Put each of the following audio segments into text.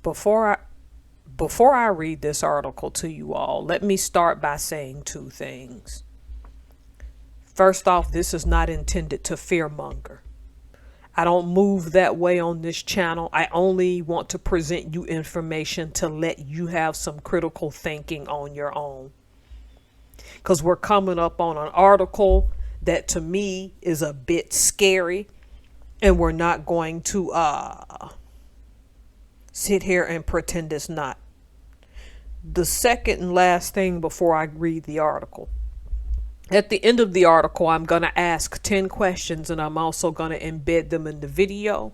Before I before I read this article to you all, let me start by saying two things. First off, this is not intended to fearmonger. I don't move that way on this channel. I only want to present you information to let you have some critical thinking on your own. Because we're coming up on an article that to me is a bit scary, and we're not going to sit here and pretend it's not. The second and last thing before I read the article. At the end of the article, I'm going to ask 10 questions, and I'm also going to embed them in the video.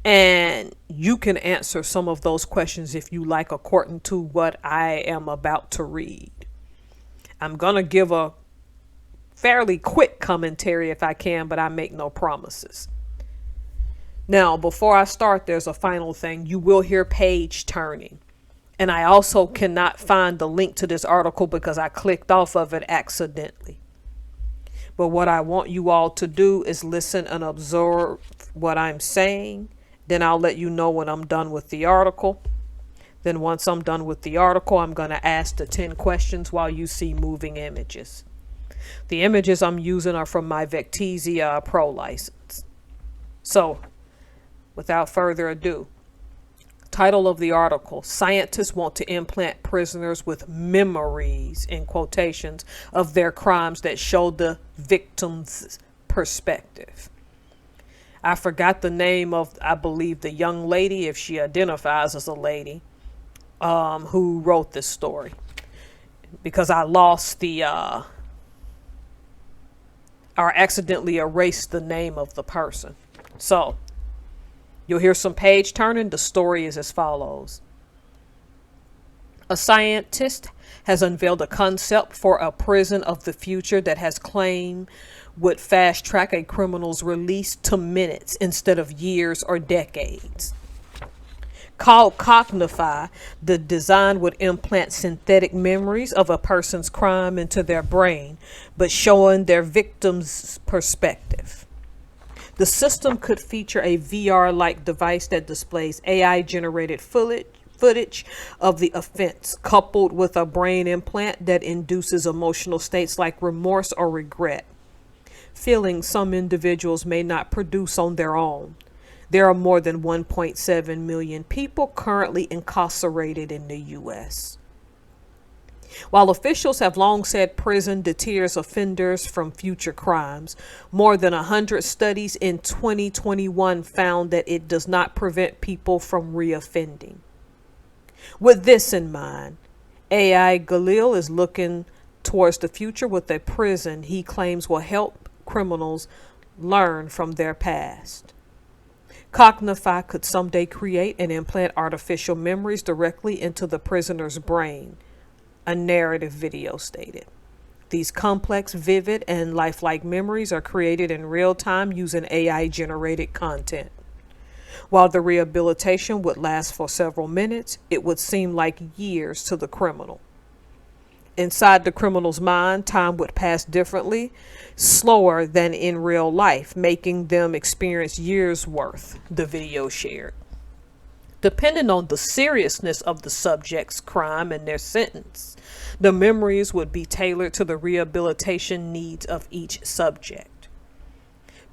And you can answer some of those questions if you like, according to what I am about to read. I'm going to give a fairly quick commentary if I can, but I make no promises. Now, before I start, there's a final thing. You will hear page turning. And I also cannot find the link to this article because I clicked off of it accidentally. But what I want you all to do is listen and observe what I'm saying. Then I'll let you know when I'm done with the article. Then once I'm done with the article, I'm going to ask the 10 questions while you see moving images. The images I'm using are from my Vectesia Pro license. So, without further ado, title of the article: Scientists want to implant prisoners with memories, in quotations, of their crimes that show the victim's perspective. I forgot the name of, I believe, the young lady, if she identifies as a lady, who wrote this story. Because I lost the, or accidentally erased the name of the person. So, you'll hear some page turning. The story is as follows. A scientist has unveiled a concept for a prison of the future that has claimed would fast track a criminal's release to minutes instead of years or decades. Called Cognify, the design would implant synthetic memories of a person's crime into their brain, but showing their victim's perspective. The system could feature a VR-like device that displays AI-generated footage of the offense, coupled with a brain implant that induces emotional states like remorse or regret, feelings some individuals may not produce on their own. There are more than 1.7 million people currently incarcerated in the U.S. While officials have long said prison deters offenders from future crimes, more than 100 studies in 2021 found that it does not prevent people from reoffending. With this in mind, AI Galil is looking towards the future with a prison he claims will help criminals learn from their past. Cognify could someday create and implant artificial memories directly into the prisoner's brain, a narrative video stated. These complex, vivid, and lifelike memories are created in real time using AI-generated content. While the rehabilitation would last for several minutes, it would seem like years to the criminal. Inside the criminal's mind, time would pass differently, slower than in real life, making them experience years' worth, the video shared. Depending on the seriousness of the subject's crime and their sentence, the memories would be tailored to the rehabilitation needs of each subject.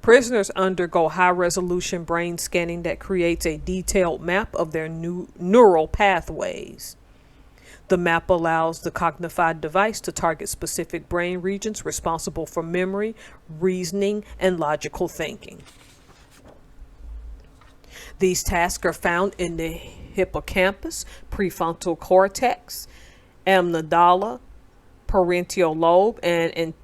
Prisoners undergo high-resolution brain scanning that creates a detailed map of their neural pathways. The map allows the Cognify device to target specific brain regions responsible for memory, reasoning, and logical thinking. These tasks are found in the hippocampus, prefrontal cortex, amygdala, parietal lobe, and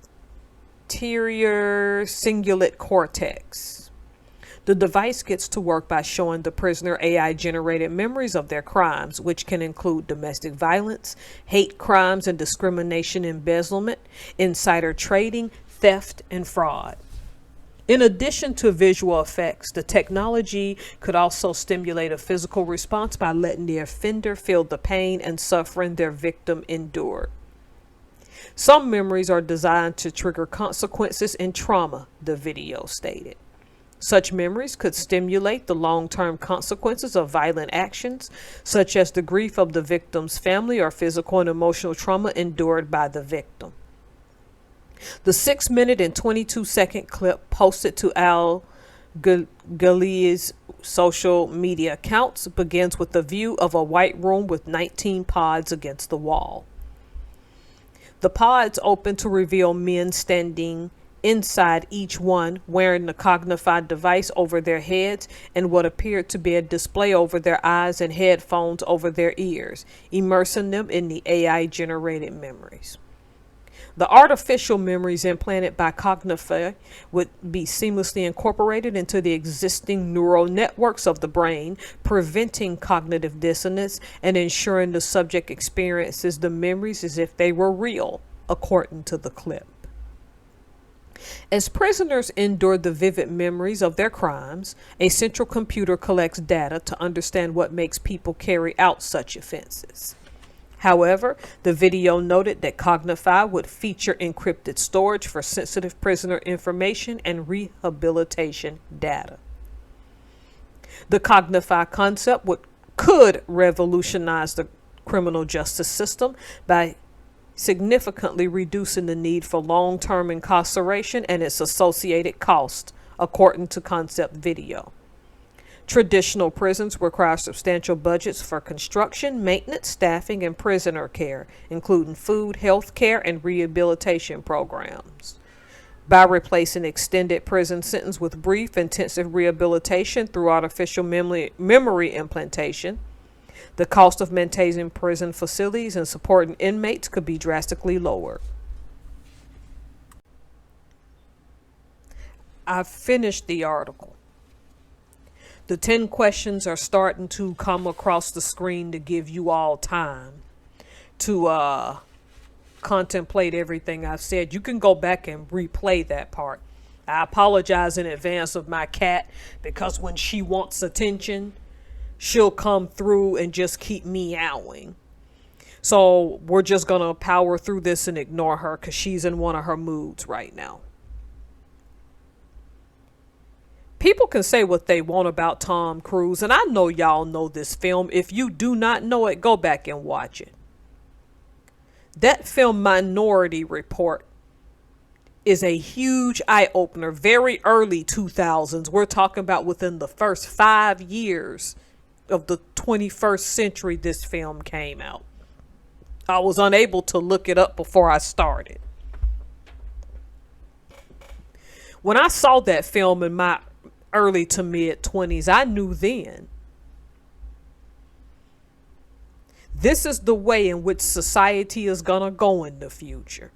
anterior cingulate cortex. The device gets to work by showing the prisoner AI-generated memories of their crimes, which can include domestic violence, hate crimes and discrimination, embezzlement, insider trading, theft, and fraud. In addition to visual effects, the technology could also stimulate a physical response by letting the offender feel the pain and suffering their victim endured. Some memories are designed to trigger consequences and trauma, the video stated. Such memories could stimulate the long-term consequences of violent actions, such as the grief of the victim's family or physical and emotional trauma endured by the victim. The 6-minute and 22-second clip posted to Al Ghali's social media accounts begins with a view of a white room with 19 pods against the wall. The pods open to reveal men standing inside each one, wearing the Cognify device over their heads and what appeared to be a display over their eyes and headphones over their ears, immersing them in the AI-generated memories. The artificial memories implanted by Cognify would be seamlessly incorporated into the existing neural networks of the brain, preventing cognitive dissonance and ensuring the subject experiences the memories as if they were real, according to the clip. As prisoners endure the vivid memories of their crimes, a central computer collects data to understand what makes people carry out such offenses. However, the video noted that Cognify would feature encrypted storage for sensitive prisoner information and rehabilitation data. The Cognify concept could revolutionize the criminal justice system by significantly reducing the need for long-term incarceration and its associated cost, according to Concept Video. Traditional prisons require substantial budgets for construction, maintenance, staffing, and prisoner care, including food, health care, and rehabilitation programs. By replacing extended prison sentence with brief, intensive rehabilitation through artificial memory implantation, the cost of maintaining prison facilities and supporting inmates could be drastically lowered. I've finished the article. The 10 questions are starting to come across the screen to give you all time to contemplate everything I've said. You can go back and replay that part. I apologize in advance of my cat, because when she wants attention, she'll come through and just keep meowing. So we're just going to power through this and ignore her because she's in one of her moods right now. People can say what they want about Tom Cruise, and I know y'all know this film. If you do not know it, go back and watch it. That film, Minority Report, is a huge eye-opener. Very early 2000s. We're talking about within the first 5 years of the 21st century this film came out. I was unable to look it up before I started. When I saw that film in my early to mid 20s, I knew then this is the way in which society is gonna go in the future.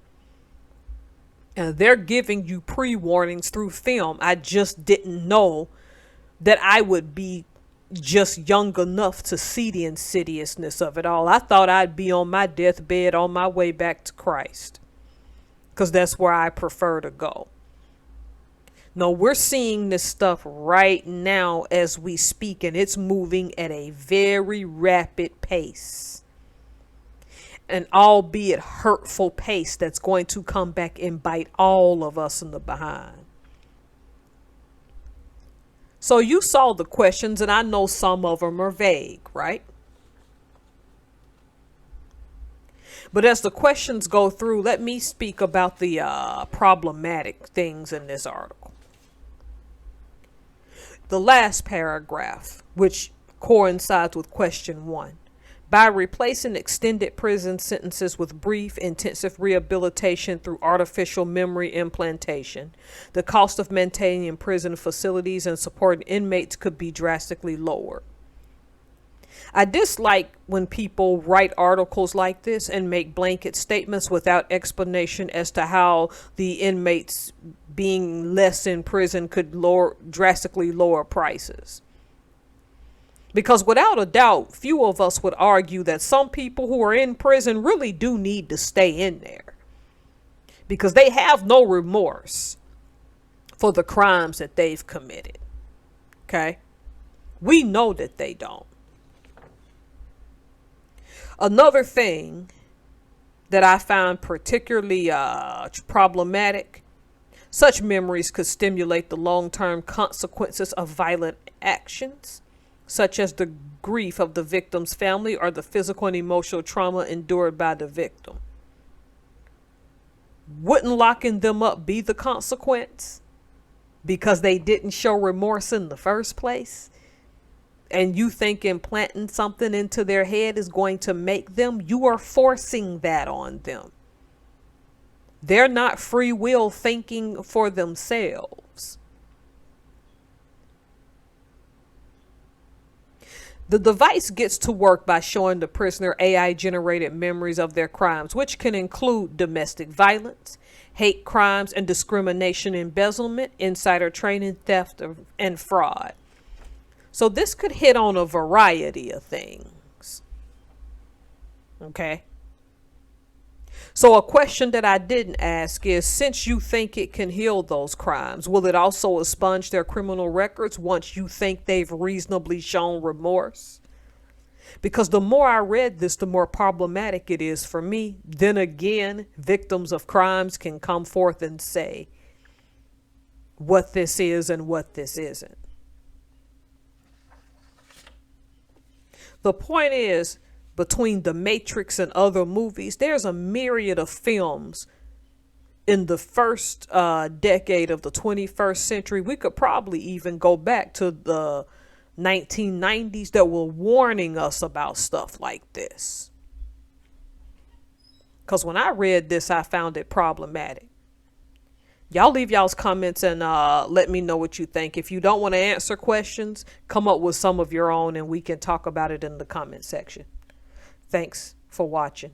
And they're giving you pre-warnings through film. I just didn't know that I would be just young enough to see the insidiousness of it all. I thought I'd be on my deathbed on my way back to Christ, because that's where I prefer to go. No, we're seeing this stuff right now as we speak, and it's moving at a very rapid pace. An albeit hurtful pace that's going to come back and bite all of us in the behind. So you saw the questions, and I know some of them are vague, right? But as the questions go through, let me speak about the problematic things in this article. The last paragraph, which coincides with question 1. By replacing extended prison sentences with brief, intensive rehabilitation through artificial memory implantation, the cost of maintaining prison facilities and supporting inmates could be drastically lowered. I dislike when people write articles like this and make blanket statements without explanation as to how the inmates being less in prison could drastically lower prices. Because without a doubt, few of us would argue that some people who are in prison really do need to stay in there, because they have no remorse for the crimes that they've committed. Okay? We know that they don't. Another thing that I found particularly problematic, Such memories could stimulate the long term consequences of violent actions, such as the grief of the victim's family or the physical and emotional trauma endured by the victim. Wouldn't locking them up be the consequence? Because they didn't show remorse in the first place? And you think implanting something into their head is going to make them? You are forcing that on them. They're not free will thinking for themselves. The device gets to work by showing the prisoner AI-generated memories of their crimes, which can include domestic violence, hate crimes, and discrimination, embezzlement, insider trading, theft, and fraud. So this could hit on a variety of things. Okay? So a question that I didn't ask is, since you think it can heal those crimes, will it also expunge their criminal records once you think they've reasonably shown remorse? Because the more I read this, the more problematic it is for me. Then again, victims of crimes can come forth and say what this is and what this isn't. The point is, between The Matrix and other movies, there's a myriad of films in the first decade of the 21st century. We could probably even go back to the 1990s that were warning us about stuff like this. Because when I read this, I found it problematic. Y'all leave y'all's comments and let me know what you think. If you don't want to answer questions, come up with some of your own and we can talk about it in the comment section. Thanks for watching.